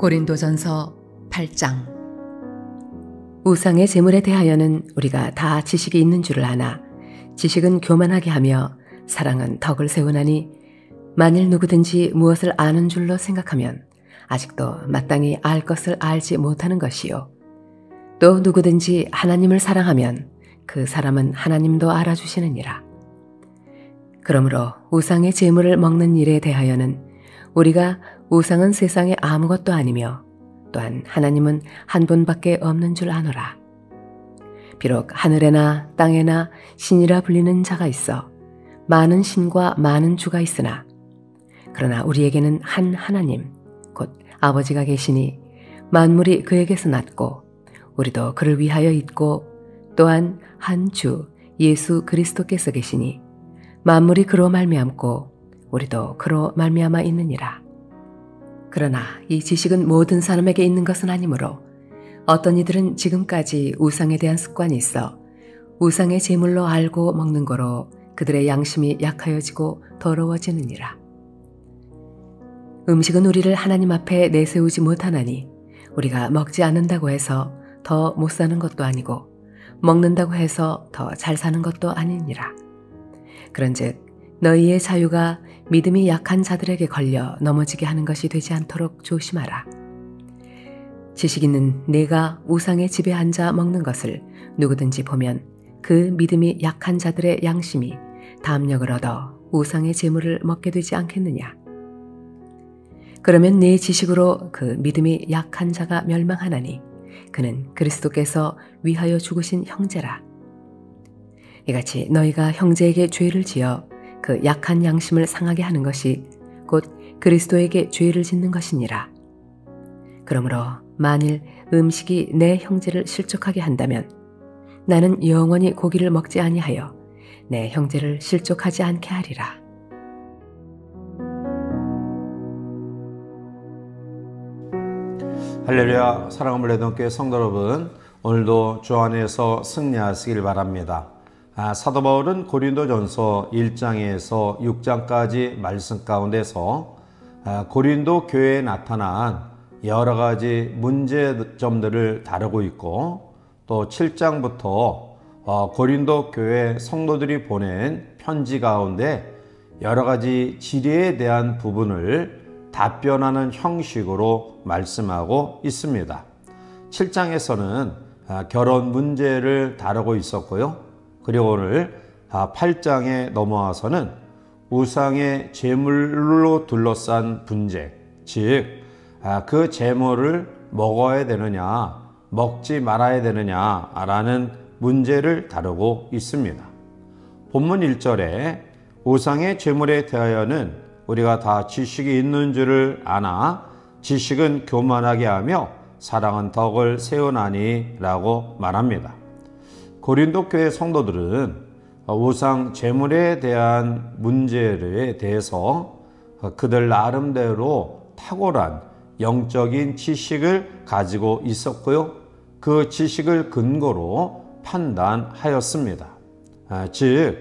고린도전서 8장. 우상의 제물에 대하여는 우리가 다 지식이 있는 줄을 아나 지식은 교만하게 하며 사랑은 덕을 세우나니, 만일 누구든지 무엇을 아는 줄로 생각하면 아직도 마땅히 알 것을 알지 못하는 것이요, 또 누구든지 하나님을 사랑하면 그 사람은 하나님도 알아주시느니라. 그러므로 우상의 제물을 먹는 일에 대하여는 우리가 우상은 세상에 아무것도 아니며 또한 하나님은 한 분밖에 없는 줄 아노라. 비록 하늘에나 땅에나 신이라 불리는 자가 있어 많은 신과 많은 주가 있으나, 그러나 우리에게는 한 하나님 곧 아버지가 계시니 만물이 그에게서 났고 우리도 그를 위하여 있고, 또한 한 주 예수 그리스도께서 계시니 만물이 그로 말미암고 우리도 그로 말미암아 있느니라. 그러나 이 지식은 모든 사람에게 있는 것은 아니므로 어떤 이들은 지금까지 우상에 대한 습관이 있어 우상의 제물로 알고 먹는 거로 그들의 양심이 약하여지고 더러워지느니라. 음식은 우리를 하나님 앞에 내세우지 못하나니, 우리가 먹지 않는다고 해서 더 못 사는 것도 아니고 먹는다고 해서 더 잘 사는 것도 아니니라. 그런즉 너희의 자유가 믿음이 약한 자들에게 걸려 넘어지게 하는 것이 되지 않도록 조심하라. 지식 있는 내가 우상의 집에 앉아 먹는 것을 누구든지 보면 그 믿음이 약한 자들의 양심이 담력을 얻어 우상의 제물을 먹게 되지 않겠느냐. 그러면 내 지식으로 그 믿음이 약한 자가 멸망하나니 그는 그리스도께서 위하여 죽으신 형제라. 이같이 너희가 형제에게 죄를 지어 그 약한 양심을 상하게 하는 것이 곧 그리스도에게 죄를 짓는 것이니라. 그러므로 만일 음식이 내 형제를 실족하게 한다면 나는 영원히 고기를 먹지 아니하여 내 형제를 실족하지 않게 하리라. 할렐루야. 사랑하는 레동교회 성도 여러분, 오늘도 주 안에서 승리하시길 바랍니다. 사도 바울은 고린도전서 1장에서 6장까지 말씀 가운데서 고린도 교회에 나타난 여러 가지 문제점들을 다루고 있고, 또 7장부터 고린도 교회 성도들이 보낸 편지 가운데 여러 가지 지례에 대한 부분을 답변하는 형식으로 말씀하고 있습니다. 7장에서는 결혼 문제를 다루고 있었고요. 그리고 오늘 8장에 넘어와서는 우상의 제물로 둘러싼 분쟁, 즉 그 제물을 먹어야 되느냐 먹지 말아야 되느냐라는 문제를 다루고 있습니다. 본문 1절에 우상의 제물에 대하여는 우리가 다 지식이 있는 줄을 아나 지식은 교만하게 하며 사랑은 덕을 세우나니 라고 말합니다. 고린도 교회 성도들은 우상 제물에 대한 문제에 대해서 그들 나름대로 탁월한 영적인 지식을 가지고 있었고요. 그 지식을 근거로 판단하였습니다. 즉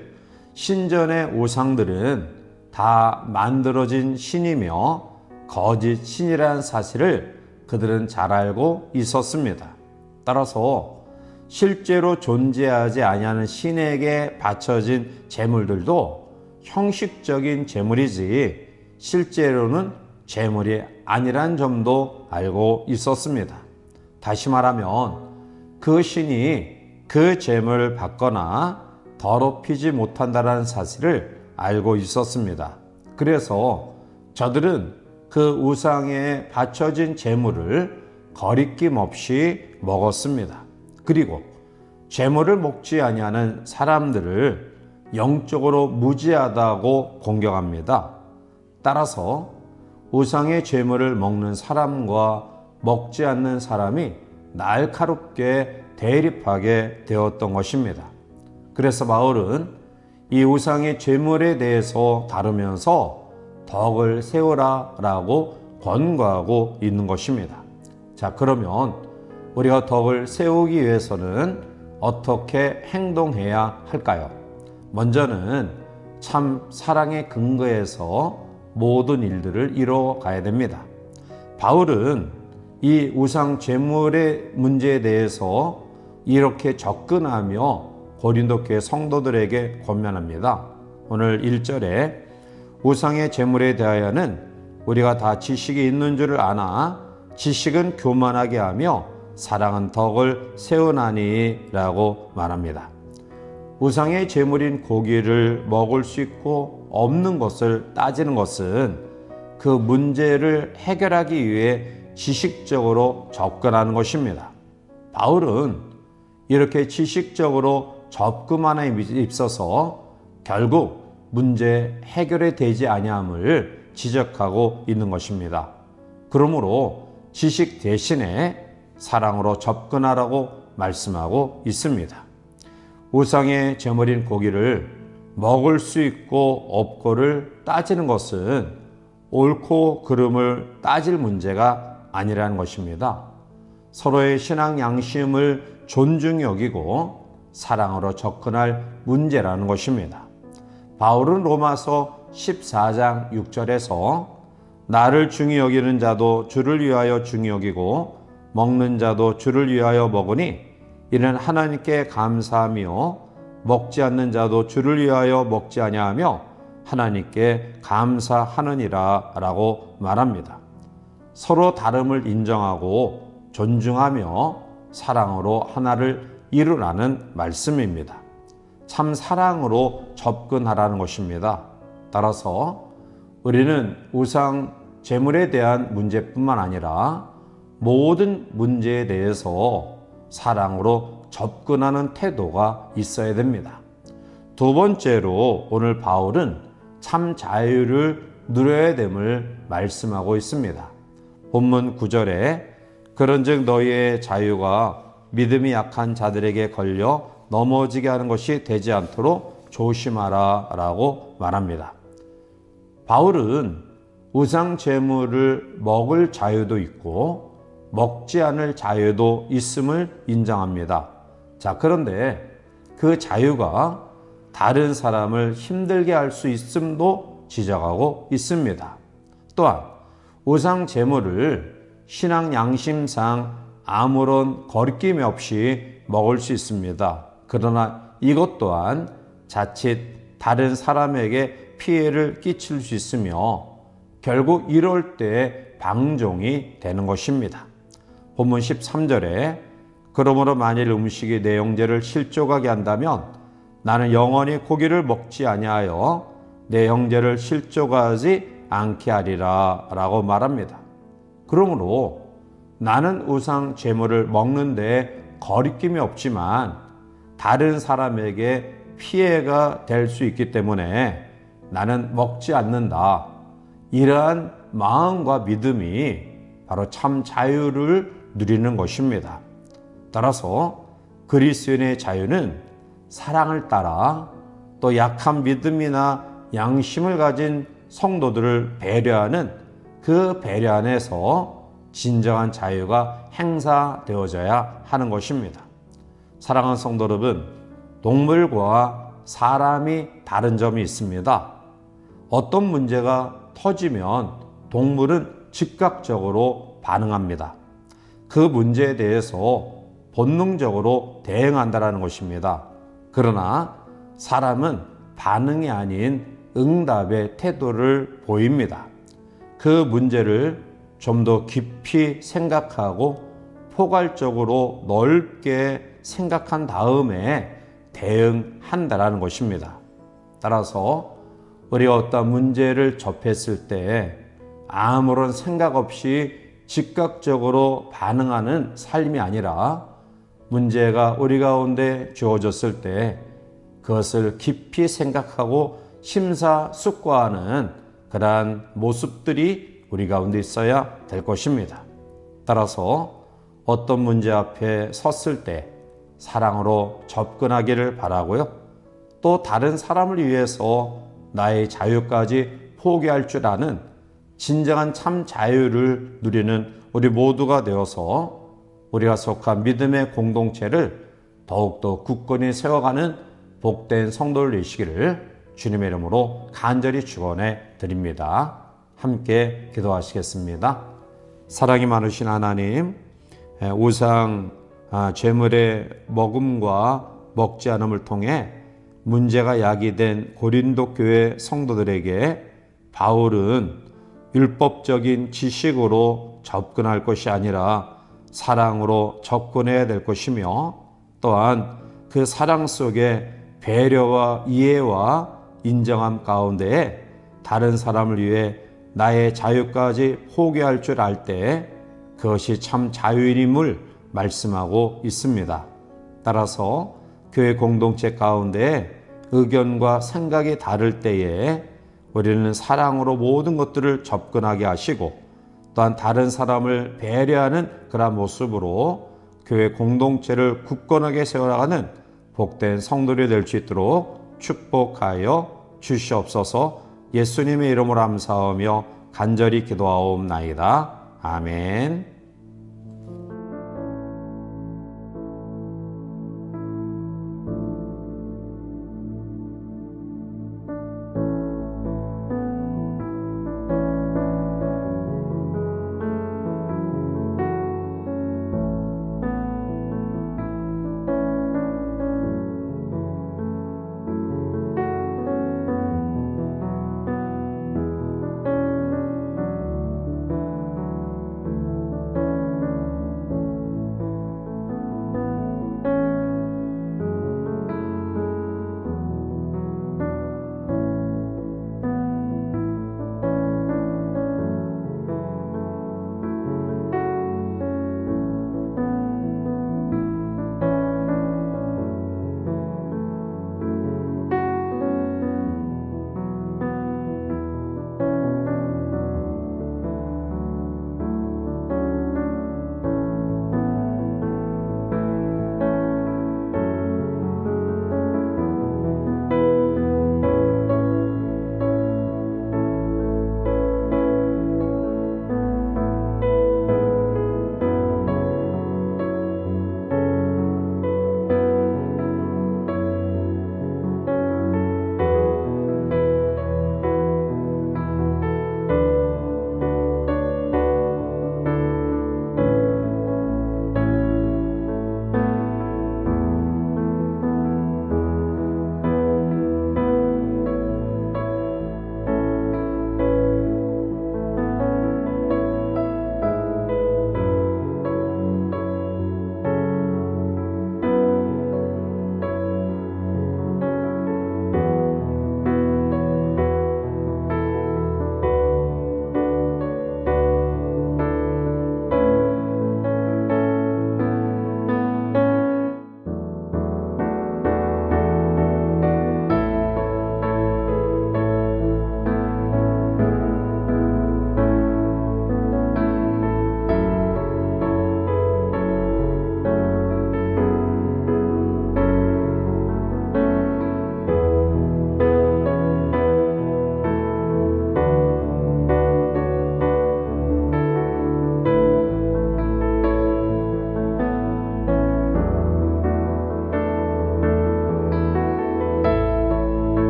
신전의 우상들은 다 만들어진 신이며 거짓 신이라는 사실을 그들은 잘 알고 있었습니다. 따라서 실제로 존재하지 아니하는 신에게 바쳐진 제물들도 형식적인 제물이지 실제로는 제물이 아니란 점도 알고 있었습니다. 다시 말하면 그 신이 그 제물을 받거나 더럽히지 못한다는 사실을 알고 있었습니다. 그래서 저들은 그 우상에 바쳐진 제물을 거리낌 없이 먹었습니다. 그리고 제물을 먹지 아니하는 사람들을 영적으로 무지하다고 공격합니다. 따라서 우상의 제물을 먹는 사람과 먹지 않는 사람이 날카롭게 대립하게 되었던 것입니다. 그래서 바울은 이 우상의 제물에 대해서 다루면서 덕을 세우라 라고 권고하고 있는 것입니다. 자, 그러면 우리가 덕을 세우기 위해서는 어떻게 행동해야 할까요? 먼저는 참 사랑의 근거에서 모든 일들을 이루어 가야 됩니다. 바울은 이 우상 제물의 문제에 대해서 이렇게 접근하며 고린도 교회 성도들에게 권면합니다. 오늘 1절에 우상의 제물에 대하여는 우리가 다 지식이 있는 줄을 아나 지식은 교만하게 하며 사랑은 덕을 세우나니 라고 말합니다. 우상의 제물인 고기를 먹을 수 있고 없는 것을 따지는 것은 그 문제를 해결하기 위해 지식적으로 접근하는 것입니다. 바울은 이렇게 지식적으로 접근함에 있어서 결국 문제 해결이 되지 아니함을 지적하고 있는 것입니다. 그러므로 지식 대신에 사랑으로 접근하라고 말씀하고 있습니다. 우상의 제물인 고기를 먹을 수 있고 없고를 따지는 것은 옳고 그름을 따질 문제가 아니라는 것입니다. 서로의 신앙 양심을 존중히 여기고 사랑으로 접근할 문제라는 것입니다. 바울은 로마서 14장 6절에서 나를 중히 여기는 자도 주를 위하여 중히 여기고 먹는 자도 주를 위하여 먹으니 이는 하나님께 감사하며 먹지 않는 자도 주를 위하여 먹지 아니하며 하나님께 감사하느니라 라고 말합니다. 서로 다름을 인정하고 존중하며 사랑으로 하나를 이루라는 말씀입니다. 참 사랑으로 접근하라는 것입니다. 따라서 우리는 우상 제물에 대한 문제뿐만 아니라 모든 문제에 대해서 사랑으로 접근하는 태도가 있어야 됩니다. 두 번째로 오늘 바울은 참 자유를 누려야 됨을 말씀하고 있습니다. 본문 9절에 그런즉 너희의 자유가 믿음이 약한 자들에게 걸려 넘어지게 하는 것이 되지 않도록 조심하라 라고 말합니다. 바울은 우상 제물을 먹을 자유도 있고 먹지 않을 자유도 있음을 인정합니다. 자, 그런데 그 자유가 다른 사람을 힘들게 할 수 있음도 지적하고 있습니다. 또한 우상 제물을 신앙 양심상 아무런 거리낌 없이 먹을 수 있습니다. 그러나 이것 또한 자칫 다른 사람에게 피해를 끼칠 수 있으며 결국 이럴 때 방종이 되는 것입니다. 본문 13절에 그러므로 만일 음식이 내 형제를 실족하게 한다면 나는 영원히 고기를 먹지 아니하여 내 형제를 실족하지 않게 하리라 라고 말합니다. 그러므로 나는 우상 제물을 먹는데 거리낌이 없지만 다른 사람에게 피해가 될 수 있기 때문에 나는 먹지 않는다. 이러한 마음과 믿음이 바로 참 자유를 누리는 것입니다. 따라서 그리스도인의 자유는 사랑을 따라 또 약한 믿음이나 양심을 가진 성도들을 배려하는 그 배려 안에서 진정한 자유가 행사되어져야 하는 것입니다. 사랑하는 성도 여러분, 동물과 사람이 다른 점이 있습니다. 어떤 문제가 터지면 동물은 즉각적으로 반응합니다. 그 문제에 대해서 본능적으로 대응한다는 것입니다. 그러나 사람은 반응이 아닌 응답의 태도를 보입니다. 그 문제를 좀 더 깊이 생각하고 포괄적으로 넓게 생각한 다음에 대응한다는 것입니다. 따라서 우리가 어떤 문제를 접했을 때 아무런 생각 없이 즉각적으로 반응하는 삶이 아니라 문제가 우리 가운데 주어졌을 때 그것을 깊이 생각하고 심사숙고하는 그러한 모습들이 우리 가운데 있어야 될 것입니다. 따라서 어떤 문제 앞에 섰을 때 사랑으로 접근하기를 바라고요. 또 다른 사람을 위해서 나의 자유까지 포기할 줄 아는 진정한 참 자유를 누리는 우리 모두가 되어서 우리가 속한 믿음의 공동체를 더욱더 굳건히 세워가는 복된 성도를 되시기를 주님의 이름으로 간절히 축원해 드립니다. 함께 기도하시겠습니다. 사랑이 많으신 하나님, 우상 제물의 먹음과 먹지 않음을 통해 문제가 야기된 고린도 교회 성도들에게 바울은 율법적인 지식으로 접근할 것이 아니라 사랑으로 접근해야 될 것이며, 또한 그 사랑 속에 배려와 이해와 인정함 가운데에 다른 사람을 위해 나의 자유까지 포기할 줄 알 때 그것이 참 자유임을 말씀하고 있습니다. 따라서 교회 공동체 가운데 의견과 생각이 다를 때에 우리는 사랑으로 모든 것들을 접근하게 하시고, 또한 다른 사람을 배려하는 그런 모습으로 교회 공동체를 굳건하게 세워나가는 복된 성도들이 될 수 있도록 축복하여 주시옵소서. 예수님의 이름으로 감사하며 간절히 기도하옵나이다. 아멘.